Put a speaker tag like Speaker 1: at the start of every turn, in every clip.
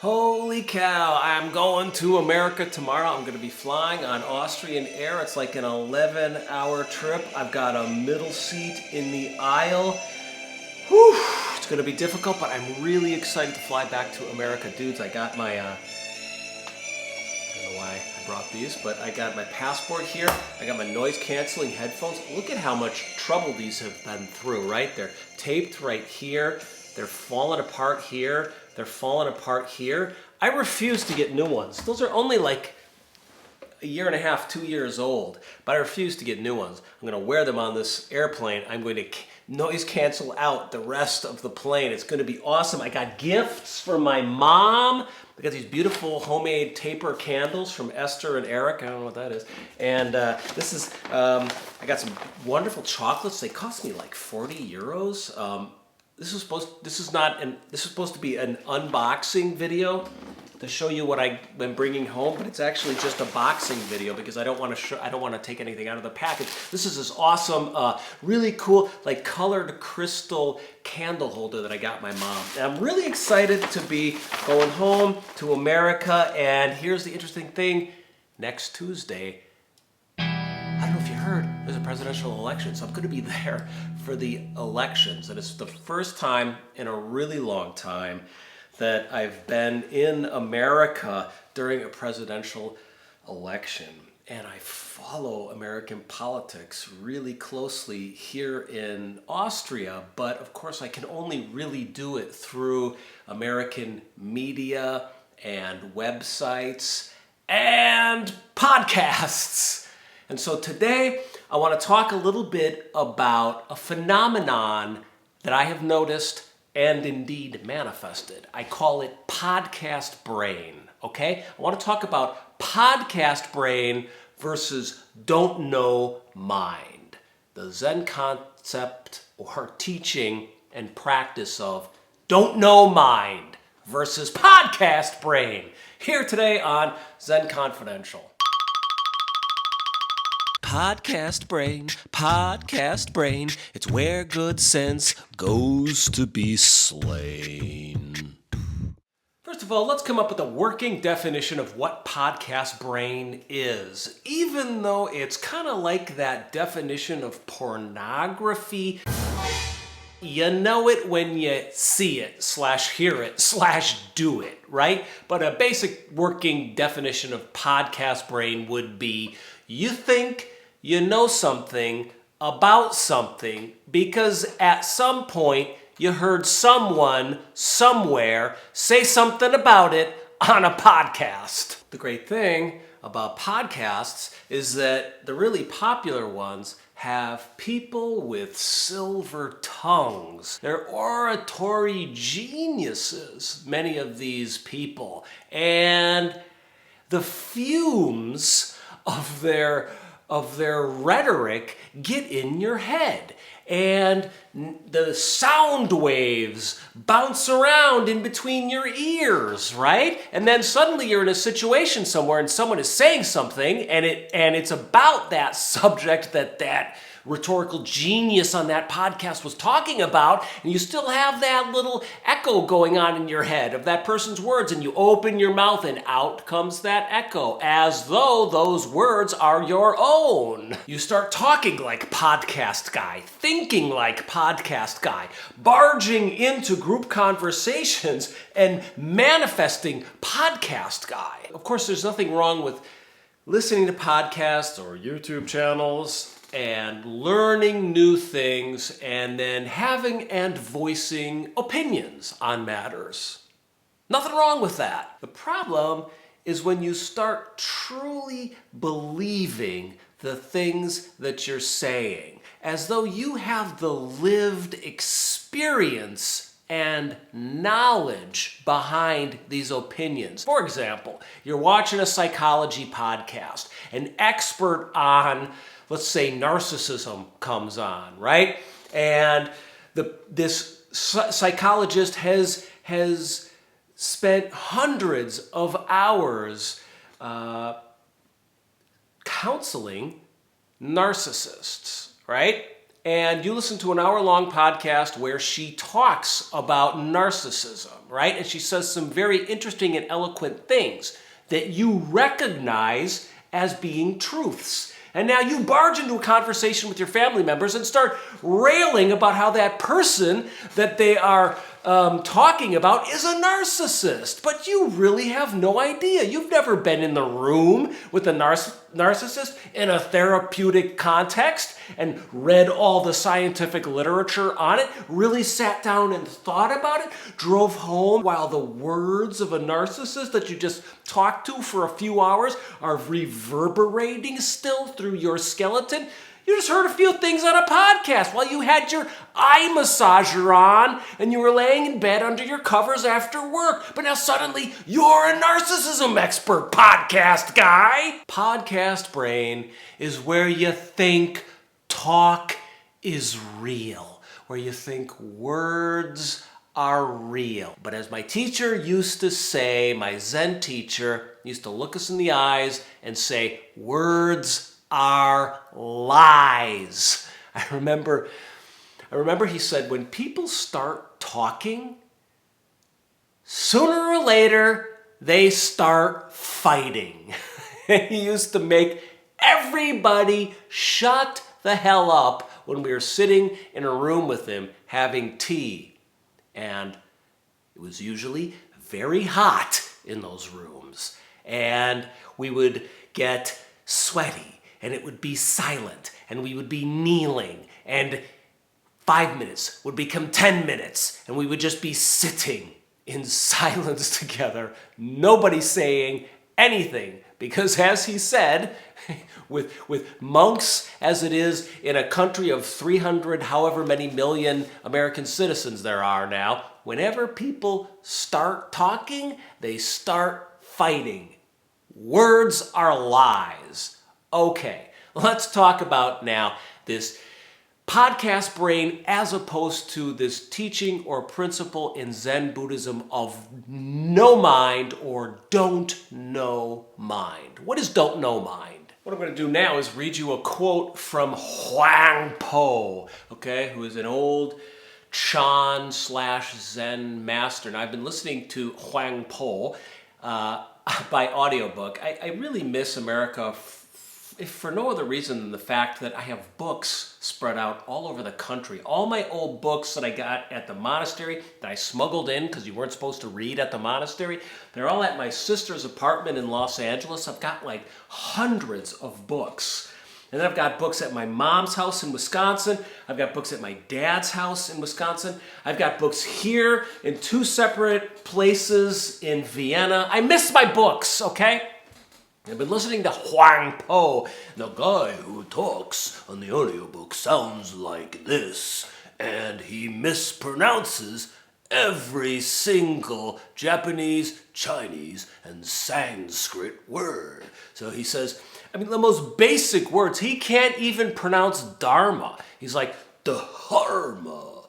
Speaker 1: Holy cow, I'm going to America tomorrow. I'm going to be flying on Austrian Air. It's like an 11-hour trip. I've got a middle seat in the aisle. Whew, it's going to be difficult, but I'm really excited to fly back to America. Dudes, I got my, I don't know why I brought these, but I got my passport here. I got my noise-canceling headphones. Look at how much trouble these have been through, right? They're taped right here. They're falling apart here. They're falling apart here. I refuse to get new ones. Those are only like a year and a half, 2 years old, but I refuse to get new ones. I'm going to wear them on this airplane. I'm going to noise cancel out the rest of the plane. It's going to be awesome. I got gifts from my mom. I got these beautiful homemade taper candles from Esther and Eric. I don't know what that is. And this is, I got some wonderful chocolates. They cost me like 40 euros. This is supposed to be an unboxing video to show you what I've been bringing home, but it's actually just a boxing video because I don't want to take anything out of the package. This is this awesome, really cool, like colored crystal candle holder that I got my mom. And I'm really excited to be going home to America. And here's the interesting thing: next Tuesday, I don't know if you heard, there's a presidential election, so I'm going to be there for the elections. And it's the first time in a really long time that I've been in America during a presidential election. And I follow American politics really closely here in Austria, but of course I can only really do it through American media and websites and podcasts. And so today, I want to talk a little bit about a phenomenon that I have noticed and indeed manifested. I call it podcast brain, okay? I want to talk about podcast brain versus don't know mind. The Zen concept or teaching and practice of don't know mind versus podcast brain. Here today on Zen Confidential. Podcast brain, it's where good sense goes to be slain. First of all, let's come up with a working definition of what podcast brain is, even though it's kind of like that definition of pornography. You know it when you see it, /hear it, /do it, right? But a basic working definition of podcast brain would be you think you know something about something because at some point you heard someone somewhere say something about it on a podcast. The great thing about podcasts is that the really popular ones have people with silver tongues. They're oratory geniuses, many of these people. And the fumes of their rhetoric get in your head. And the sound waves bounce around in between your ears, right? And then suddenly you're in a situation somewhere and someone is saying something and it's about that subject that rhetorical genius on that podcast was talking about, and you still have that little echo going on in your head of that person's words, and you open your mouth and out comes that echo as though those words are your own. You start talking like podcast guy, thinking like podcast guy, barging into group conversations and manifesting podcast guy. Of course, there's nothing wrong with listening to podcasts or YouTube channels and learning new things and then having and voicing opinions on matters. Nothing wrong with that. The problem is when you start truly believing the things that you're saying, as though you have the lived experience and knowledge behind these opinions. For example, you're watching a psychology podcast. An expert on, let's say, narcissism comes on, right? And this psychologist has spent hundreds of hours counseling narcissists, right? and you listen to an hour-long podcast where she talks about narcissism, right? And she says some very interesting and eloquent things that you recognize as being truths. And now you barge into a conversation with your family members and start railing about how that person that they are talking about is a narcissist. But you really have no idea. You've never been in the room with a narcissist in a therapeutic context and read all the scientific literature on it, really sat down and thought about it, drove home while the words of a narcissist that you just talked to for a few hours are reverberating still through your skeleton. You just heard a few things on a podcast while you had your eye massager on and you were laying in bed under your covers after work. But now suddenly you're a narcissism expert, podcast guy. Podcast brain is where you think talk is real, where you think words are real. But as my teacher used to say, my Zen teacher used to look us in the eyes and say, words are lies. I remember he said, when people start talking, sooner or later, they start fighting. He used to make everybody shut the hell up when we were sitting in a room with him having tea. And it was usually very hot in those rooms. And we would get sweaty. And it would be silent, and we would be kneeling, and 5 minutes would become 10 minutes, and we would just be sitting in silence together, nobody saying anything, because as he said, with monks as it is in a country of 300 however many million American citizens there are now, whenever people start talking, they start fighting. Words are lies. Okay, let's talk about now this podcast brain as opposed to this teaching or principle in Zen Buddhism of no mind or don't know mind. What is don't know mind? What I'm going to do now is read you a quote from Huang Po, okay, who is an old Chan/Zen master. And I've been listening to Huang Po by audiobook. I really miss America if for no other reason than the fact that I have books spread out all over the country. All my old books that I got at the monastery that I smuggled in because you weren't supposed to read at the monastery, they're all at my sister's apartment in Los Angeles. I've got like hundreds of books. And then I've got books at my mom's house in Wisconsin. I've got books at my dad's house in Wisconsin. I've got books here in 2 separate places in Vienna. I miss my books, okay? I've been listening to Huang Po. The guy who talks on the audiobook sounds like this, and he mispronounces every single Japanese, Chinese, and Sanskrit word. So he says, the most basic words, he can't even pronounce dharma. He's like, dharma,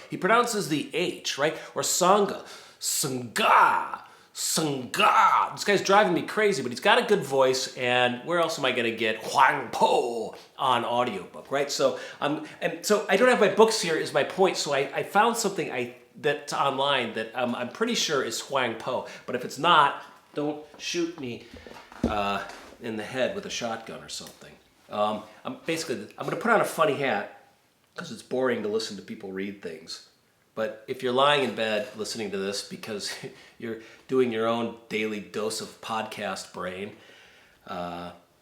Speaker 1: he pronounces the H, right? Or sangha, sangha. Sangha. This guy's driving me crazy, but he's got a good voice, and where else am I going to get Huang Po on audiobook, right? So so I don't have my books here is my point, so I found something that's online that I'm pretty sure is Huang Po, but if it's not, don't shoot me in the head with a shotgun or something. I'm going to put on a funny hat because it's boring to listen to people read things. But if you're lying in bed listening to this because you're doing your own daily dose of podcast brain,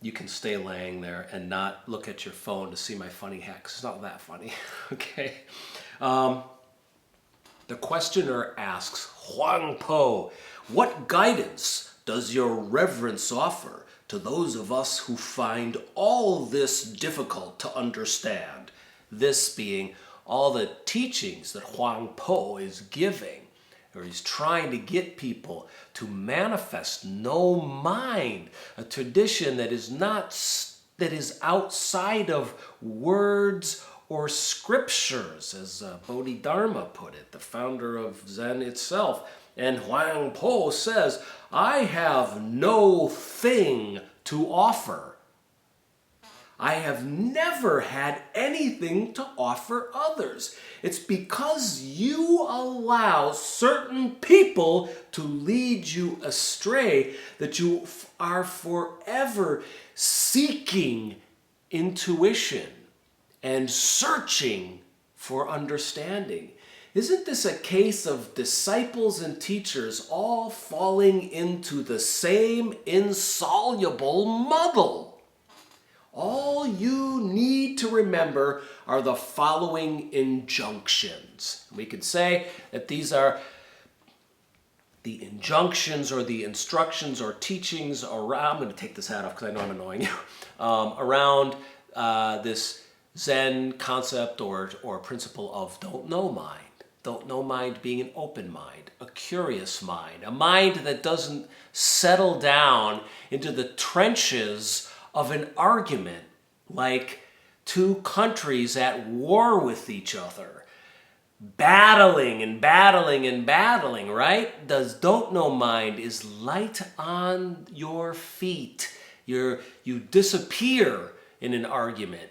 Speaker 1: you can stay laying there and not look at your phone to see my funny hat, 'cause it's not that funny, okay? The questioner asks, Huang Po, what guidance does your reverence offer to those of us who find all this difficult to understand? This being all the teachings that Huang Po is giving, or he's trying to get people to manifest no mind, a tradition that is outside of words or scriptures, as Bodhidharma put it, the founder of Zen itself. And Huang Po says, I have no thing to offer. I have never had anything to offer others. It's because you allow certain people to lead you astray that you are forever seeking intuition and searching for understanding. Isn't this a case of disciples and teachers all falling into the same insoluble muddle? All you need to remember are the following injunctions. We could say that these are the injunctions or the instructions or teachings around, I'm going to take this hat off because I know I'm annoying you, around this Zen concept or principle of don't know mind. Don't know mind being an open mind, a curious mind, a mind that doesn't settle down into the trenches of an argument like two countries at war with each other, battling and battling and battling, right? Don't know mind is light on your feet. You disappear in an argument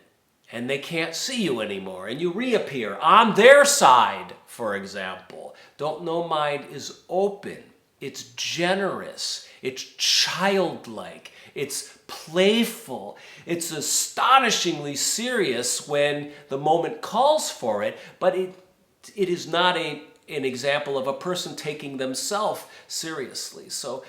Speaker 1: and they can't see you anymore and you reappear on their side, for example. Don't know mind is open. It's generous. It's childlike. It's playful. It's astonishingly serious when the moment calls for it, but it is not an example of a person taking themselves seriously. So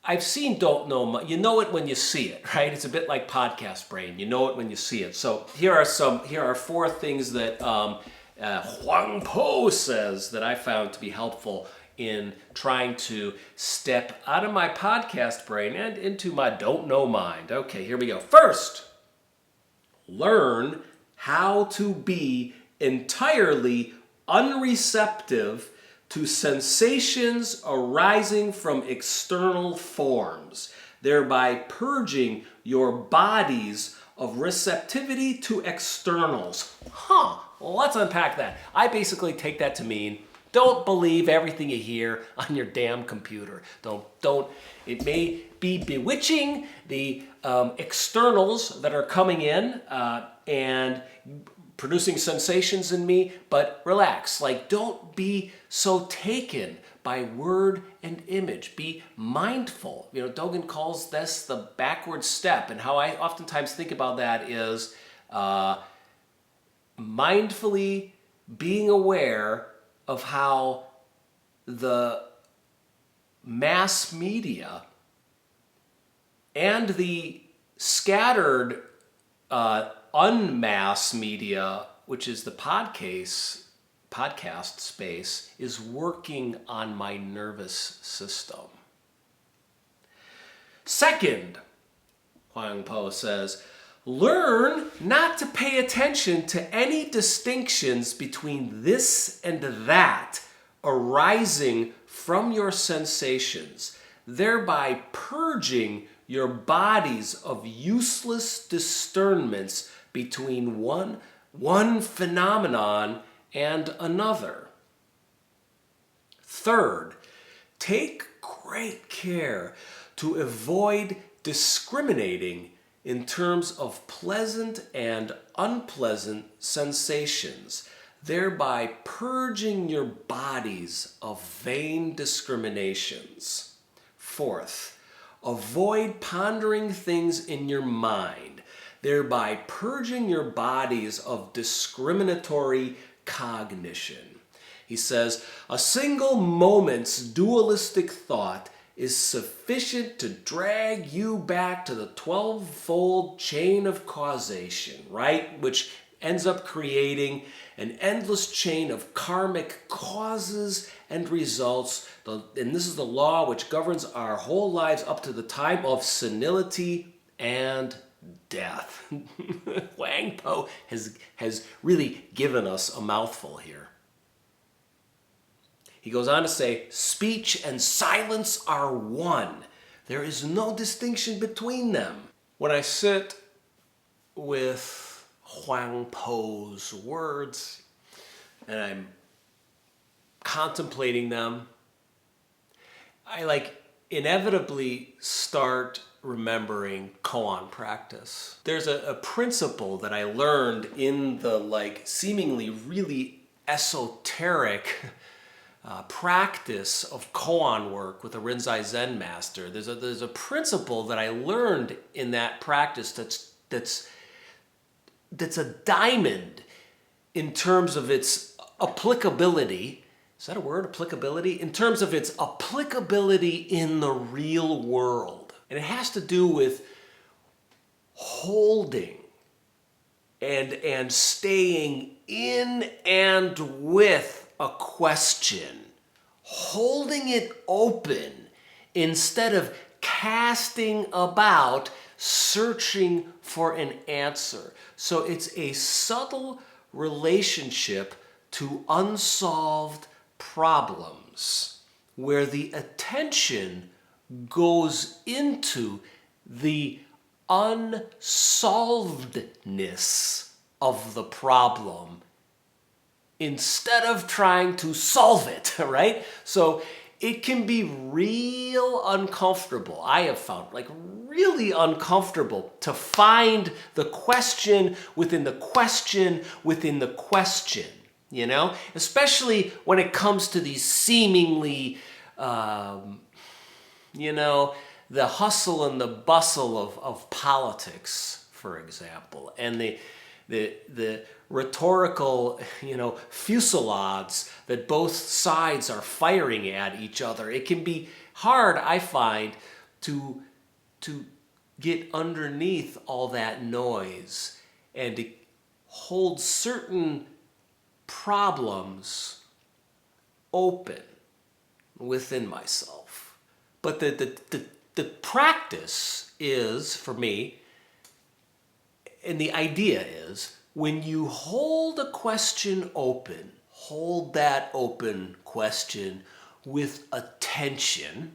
Speaker 1: I've seen don't know, you know it when you see it, right? It's a bit like podcast brain. You know it when you see it. So here are 4 things that Huang Po says that I found to be helpful in trying to step out of my podcast brain and into my don't know mind. Okay, here we go. First, learn how to be entirely unreceptive to sensations arising from external forms, thereby purging your bodies of receptivity to externals. Well, let's unpack that. I basically take that to mean don't believe everything you hear on your damn computer. Don't. It may be bewitching, the externals that are coming in and producing sensations in me, but relax. Like, don't be so taken by word and image. Be mindful. You know, Dogen calls this the backward step, and how I oftentimes think about that is mindfully being aware of how the mass media and the scattered unmass media, which is the podcast space, is working on my nervous system. Second, Huang Po says, learn not to pay attention to any distinctions between this and that arising from your sensations, thereby purging your bodies of useless discernments between one phenomenon and another. Third, take great care to avoid discriminating in terms of pleasant and unpleasant sensations, thereby purging your bodies of vain discriminations. Fourth, avoid pondering things in your mind, thereby purging your bodies of discriminatory cognition. He says, a single moment's dualistic thought is sufficient to drag you back to the 12-fold chain of causation, right? Which ends up creating an endless chain of karmic causes and results. And this is the law which governs our whole lives up to the time of senility and death. Huang Po has really given us a mouthful here. He goes on to say, speech and silence are one. There is no distinction between them. When I sit with Huang Po's words and I'm contemplating them, I inevitably start remembering koan practice. There's a principle that I learned in the seemingly really esoteric practice of koan work with a Rinzai Zen master. There's a principle that I learned in that practice that's a diamond in terms of its applicability. Is that a word, applicability? In terms of its applicability in the real world. And it has to do with holding and staying in and with a question, holding it open instead of casting about, searching for an answer. So it's a subtle relationship to unsolved problems where the attention goes into the unsolvedness of the problem instead of trying to solve it, right? So it can be real uncomfortable. I have found really uncomfortable to find the question within the question within the question, especially when it comes to these seemingly, the hustle and the bustle of politics, for example, and the rhetorical, fusillades that both sides are firing at each other. It can be hard, I find, to get underneath all that noise and to hold certain problems open within myself. But the practice is, for me, and the idea is, when you hold a question open, hold that open question with attention,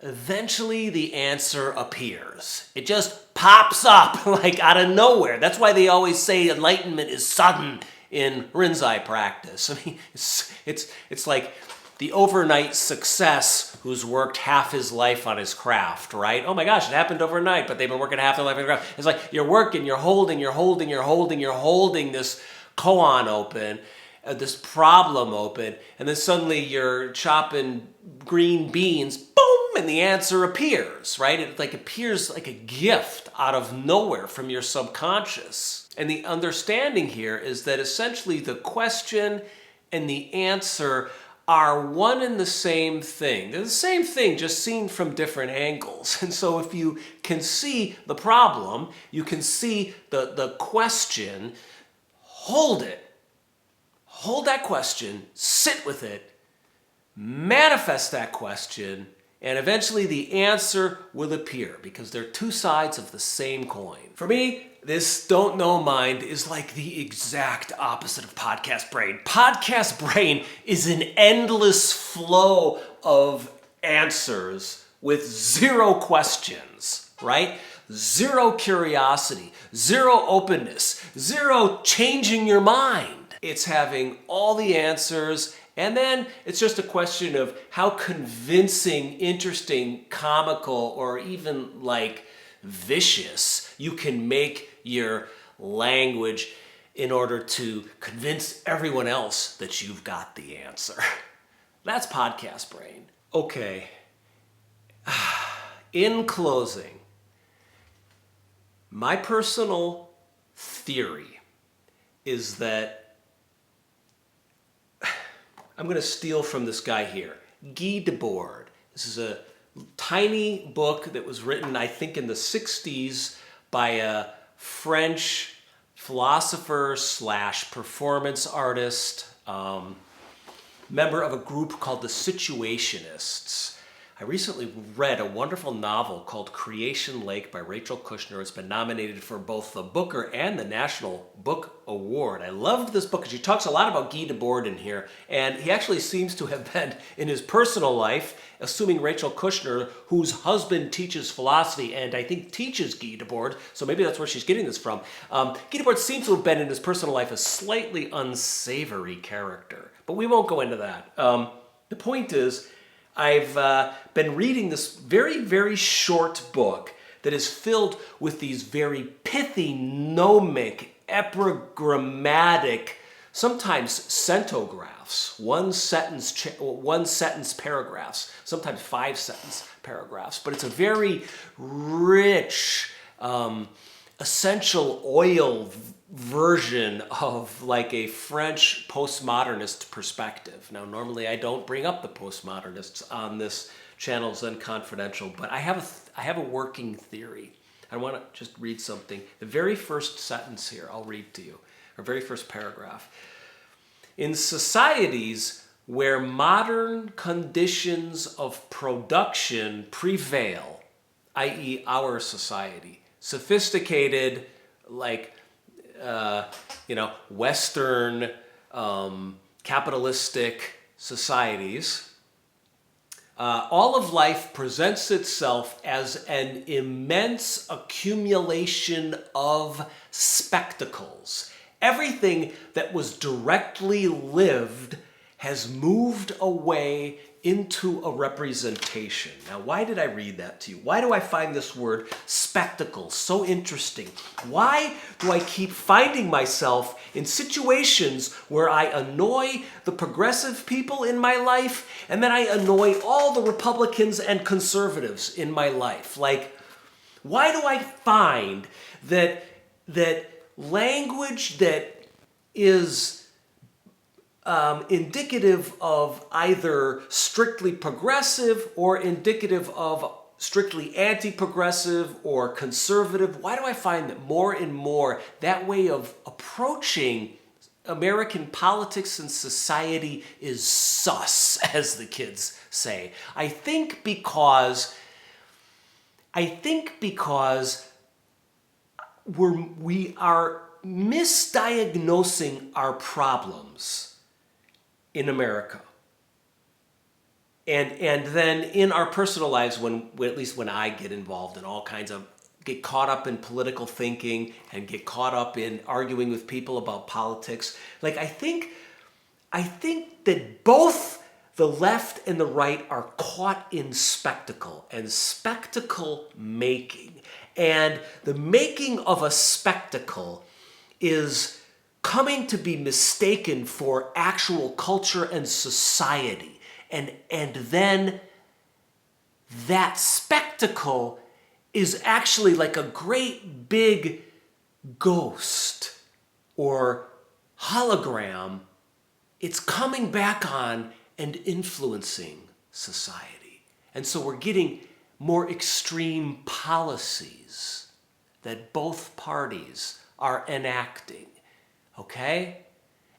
Speaker 1: eventually the answer appears. It just pops up out of nowhere. That's why they always say enlightenment is sudden in Rinzai practice. I mean, it's like the overnight success who's worked half his life on his craft, right? Oh my gosh, it happened overnight, but they've been working half their life on their craft. It's like you're working, you're holding this koan open, this problem open, and then suddenly you're chopping green beans, boom, and the answer appears, right? It appears like a gift out of nowhere from your subconscious. And the understanding here is that essentially the question and the answer are one and the same thing. They're the same thing, just seen from different angles. And so if you can see the problem, you can see the question, hold it. Hold that question, sit with it, manifest that question, and eventually the answer will appear because they're two sides of the same coin. For me, this don't know mind is like the exact opposite of podcast brain. Podcast brain is an endless flow of answers with zero questions, right? Zero curiosity, zero openness, zero changing your mind. It's having all the answers, and then it's just a question of how convincing, interesting, comical, or even vicious you can make your language in order to convince everyone else that you've got the answer. That's podcast brain. Okay. In closing, my personal theory is that I'm going to steal from this guy here, Guy Debord. This is a tiny book that was written, I think, in the 60s by a French philosopher / performance artist, member of a group called the Situationists. I recently read a wonderful novel called Creation Lake by Rachel Kushner. It's been nominated for both the Booker and the National Book Award. I loved this book because she talks a lot about Guy Debord in here, and he actually seems to have been, in his personal life, assuming Rachel Kushner, whose husband teaches philosophy and I think teaches Guy Debord, so maybe that's where she's getting this from. Guy Debord seems to have been in his personal life a slightly unsavory character, but we won't go into that. The point is, I've been reading this very, very short book that is filled with these very pithy, gnomic, epigrammatic, sometimes centographs, one sentence paragraphs, sometimes 5-sentence paragraphs. But it's a very rich, essential oil version of like a French postmodernist perspective. Now, normally I don't bring up the postmodernists on this channel, Zen Confidential, but I have a working theory. I want to just read something. The very first sentence here, I'll read to you, or very first paragraph. In societies where modern conditions of production prevail, i.e. our society, sophisticated, like, Western capitalistic societies, all of life presents itself as an immense accumulation of spectacles. Everything that was directly lived has moved away into a representation. Now, why did I read that to you? Why do I find this word spectacle so interesting? Why do I keep finding myself in situations where I annoy the progressive people in my life and then I annoy all the Republicans and conservatives in my life? Like, why do I find that language that is indicative of either strictly progressive or indicative of strictly anti-progressive or conservative, why do I find that more and more that way of approaching American politics and society is sus, as the kids say? I think because we are misdiagnosing our problems in America. And then in our personal lives, at least when I get involved in all kinds of, get caught up in political thinking and get caught up in arguing with people about politics, like I think that both the left and the right are caught in spectacle and spectacle making. And the making of a spectacle is coming to be mistaken for actual culture and society. And then that spectacle is actually like a great big ghost or hologram. It's coming back on and influencing society. And so we're getting more extreme policies that both parties are enacting. Okay?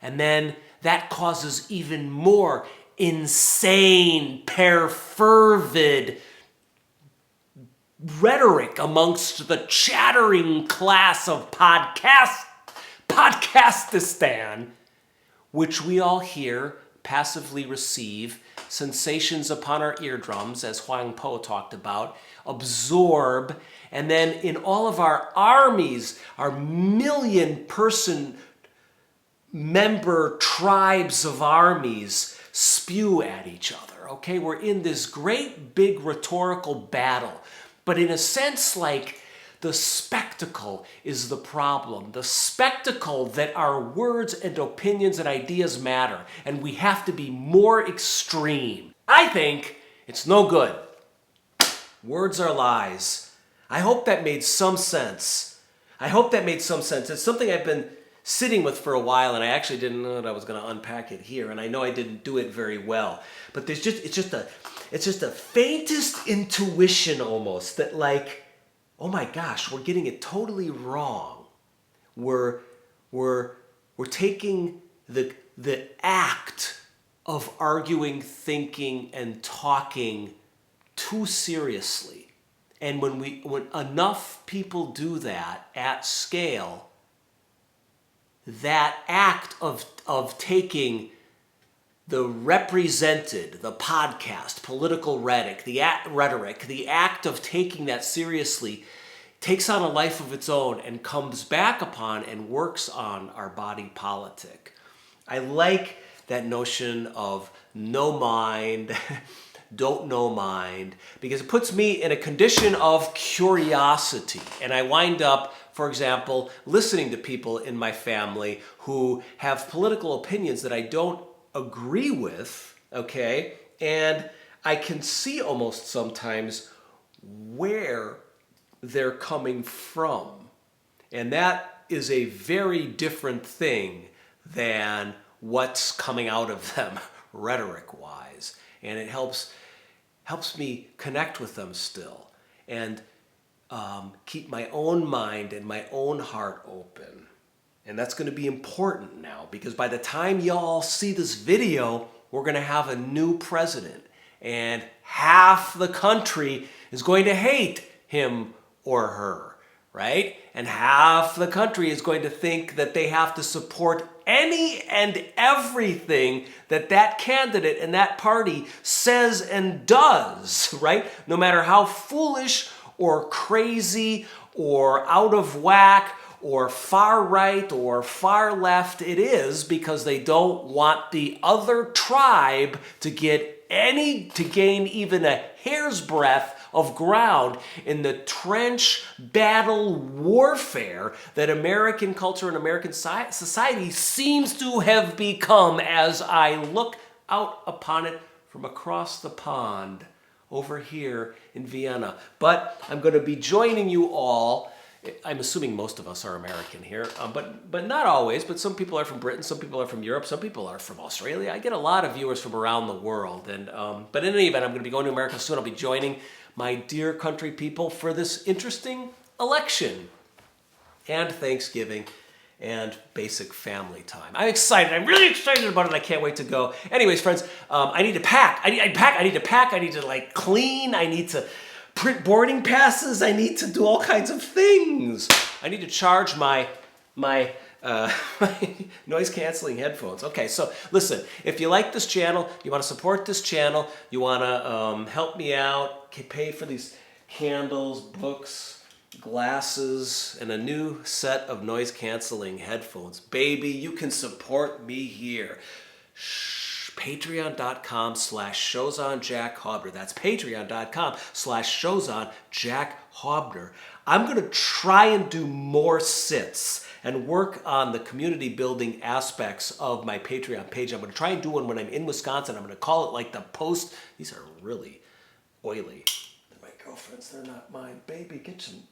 Speaker 1: And then that causes even more insane, perfervid rhetoric amongst the chattering class of podcastistan, which we all hear, passively receive, sensations upon our eardrums, as Huang Po talked about, absorb, and then in all of our armies, our million-person member tribes of armies spew at each other, okay? We're in this great big rhetorical battle, but in a sense, like, the spectacle is the problem. The spectacle that our words and opinions and ideas matter, and we have to be more extreme. I think it's no good. Words are lies. I hope that made some sense. It's something I've been sitting with for a while, and I actually didn't know that I was going to unpack it here, and I know I didn't do it very well. But it's just a faintest intuition almost that, like, oh my gosh, we're getting it totally wrong. We're taking the act of arguing, thinking, and talking too seriously. And when enough people do that at scale, that act of taking the represented, the podcast, political rhetoric, the act of taking that seriously takes on a life of its own and comes back upon and works on our body politic. I like that notion of no mind, don't know mind, because it puts me in a condition of curiosity. And I wind up, for example, listening to people in my family who have political opinions that I don't agree with, okay? And I can see almost sometimes where they're coming from. And that is a very different thing than what's coming out of them rhetoric-wise. And it helps me connect with them still and keep my own mind and my own heart open. And that's going to be important now, because by the time y'all see this video, we're going to have a new president. And half the country is going to hate him or her, right? And half the country is going to think that they have to support any and everything that that candidate and that party says and does, right? No matter how foolish or crazy or out of whack or far right or far left it is, because they don't want the other tribe to gain even a hair's breadth of ground in the trench battle warfare that American culture and American society seems to have become, as I look out upon it from across the pond over here in Vienna. But I'm going to be joining you all. I'm assuming most of us are American here, but not always. But some people are from Britain, some people are from Europe, some people are from Australia. I get a lot of viewers from around the world. And but in any event, I'm going to be going to America soon. I'll be joining my dear country people for this interesting election and Thanksgiving and basic family time. I'm excited. I'm really excited about it. I can't wait to go. Anyways, friends, I need to pack. I need to pack. I need to like clean. I need to print boarding passes. I need to do all kinds of things. I need to charge my my noise-canceling headphones. Okay, so listen, if you like this channel, you want to support this channel, you want to help me out, pay for these candles, books, glasses, and a new set of noise-canceling headphones, baby, you can support me here. Patreon.com/showsonjackhobner. That's patreon.com/showsonjackhobner. I'm going to try and do more sits and work on the community building aspects of my Patreon page. I'm going to try and do one when I'm in Wisconsin. I'm going to call it like the post. These are really oily. They're my girlfriend's. They're not mine. Baby, get some,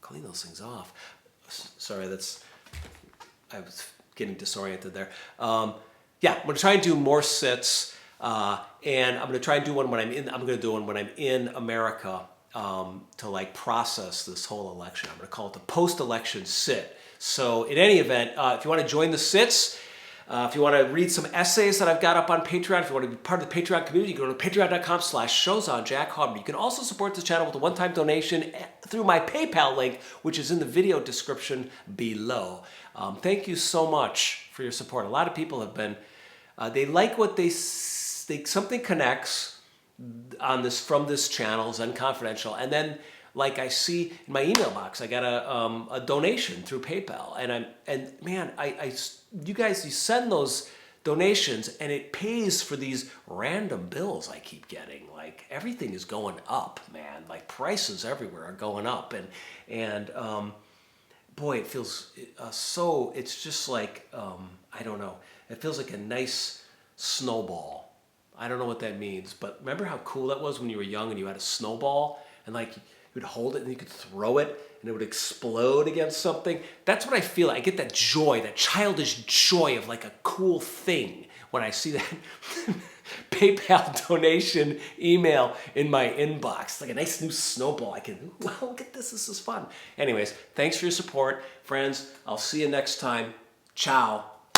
Speaker 1: clean those things off. Sorry, I was getting disoriented there. Yeah, I'm going to try and do more sits, and I'm going to try and do one when I'm going to do one when I'm in America to like process this whole election. I'm going to call it the post-election sit. So in any event, if you want to join the sits, if you want to read some essays that I've got up on Patreon, if you want to be part of the Patreon community, you go to patreon.com/showsonjackhobner. You can also support this channel with a one-time donation through my PayPal link, which is in the video description below. Thank you so much for your support. A lot of people have been, they like what they something connects on this from this channel, is unconfidential, and then like I see in my email box, I got a donation through PayPal, and man, you guys, you send those donations, and it pays for these random bills I keep getting. Like everything is going up, man. Like prices everywhere are going up, and boy, it feels so. It's just like I don't know. It feels like a nice snowball. I don't know what that means, but remember how cool that was when you were young and you had a snowball, and like you would hold it and you could throw it and it would explode against something. That's what I feel. I get that joy, that childish joy of like a cool thing when I see that PayPal donation email in my inbox. It's like a nice new snowball. I can, wow, look at this. This is fun. Anyways, thanks for your support, friends. I'll see you next time. Ciao.